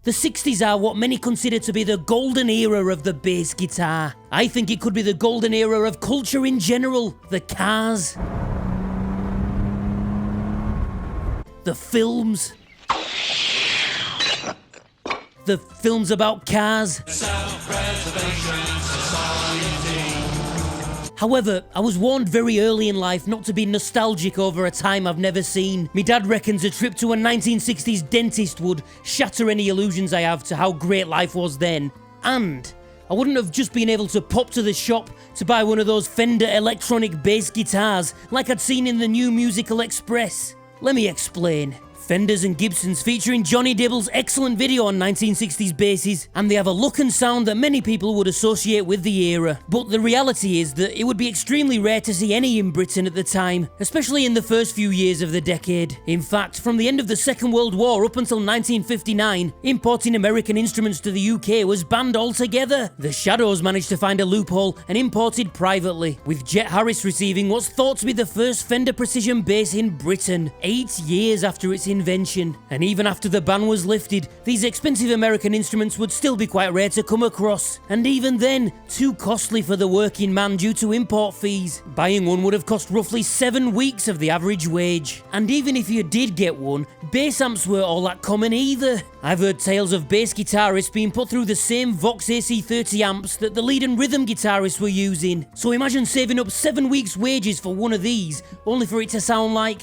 The 60s are what many consider to be the golden era of the bass guitar. I think it could be the golden era of culture in general. The cars, the films, the films about cars. However, I was warned very early in life not to be nostalgic over a time I've never seen. Me dad reckons a trip to a 1960s dentist would shatter any illusions I have to how great life was then. And I wouldn't have just been able to pop to the shop to buy one of those Fender electronic bass guitars like I'd seen in the New Musical Express. Let me explain. Fenders and Gibsons featuring Johnny Dibble's excellent video on 1960s basses, and they have a look and sound that many people would associate with the era. But the reality is that it would be extremely rare to see any in Britain at the time, especially in the first few years of the decade. In fact, from the end of the Second World War up until 1959, importing American instruments to the UK was banned altogether. The Shadows managed to find a loophole and imported privately, with Jet Harris receiving what's thought to be the first Fender Precision bass in Britain, 8 years after its invention. And even after the ban was lifted, these expensive American instruments would still be quite rare to come across, and even then, too costly for the working man due to import fees. Buying one would have cost roughly 7 weeks of the average wage. And even if you did get one, bass amps weren't all that common either. I've heard tales of bass guitarists being put through the same Vox AC30 amps that the lead and rhythm guitarists were using. So imagine saving up 7 weeks' wages for one of these, only for it to sound like...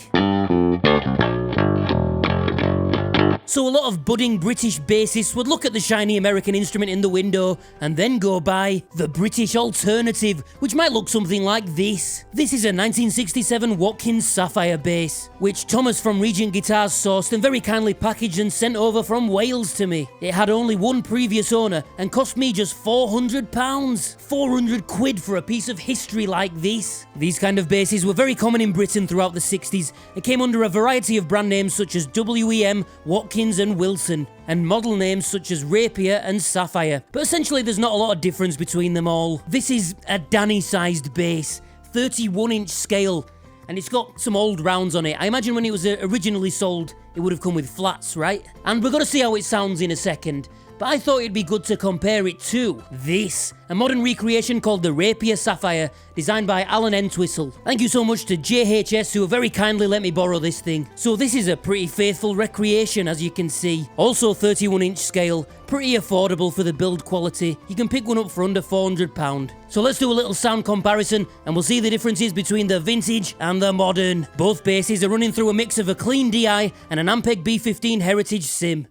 So a lot of budding British bassists would look at the shiny American instrument in the window and then go buy the British alternative, which might look something like this. This is a 1967 Watkins Sapphire bass, which Thomas from Regent Guitars sourced and very kindly packaged and sent over from Wales to me. It had only one previous owner and cost me just £400. 400 quid for a piece of history like this. These kind of basses were very common in Britain throughout the 60s and came under a variety of brand names such as WEM, Watkins and Wilson, and model names such as Rapier and Sapphire, but essentially there's not a lot of difference between them all. This is a Danny-sized bass, 31-inch scale, and it's got some old rounds on it. I imagine when it was originally sold, it would have come with flats, right? And we're going to see how it sounds in a second, but I thought it'd be good to compare it to this, a modern recreation called the Rapier Sapphire, designed by Alan Entwistle. Thank you so much to JHS who very kindly let me borrow this thing. So this is a pretty faithful recreation, as you can see. Also 31-inch scale, pretty affordable for the build quality. You can pick one up for under £400. So let's do a little sound comparison and we'll see the differences between the vintage and the modern. Both basses are running through a mix of a clean DI and an Ampeg B15 Heritage Sim.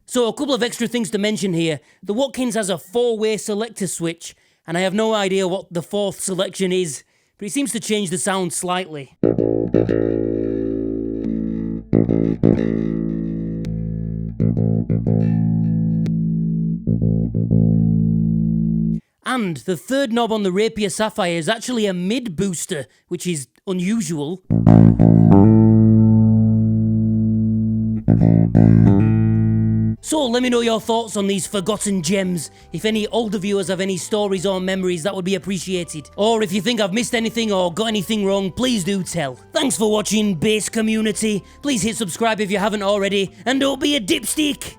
So a couple of extra things to mention here. The Watkins has a 4-way selector switch, and I have no idea what the 4th selection is, but it seems to change the sound slightly. And the 3rd knob on the Rapier Sapphire is actually a mid booster, which is unusual. So let me know your thoughts on these forgotten gems. If any older viewers have any stories or memories, that would be appreciated. Or if you think I've missed anything or got anything wrong, please do tell. Thanks for watching, BEHS community. Please hit subscribe if you haven't already, and don't be a dipstick.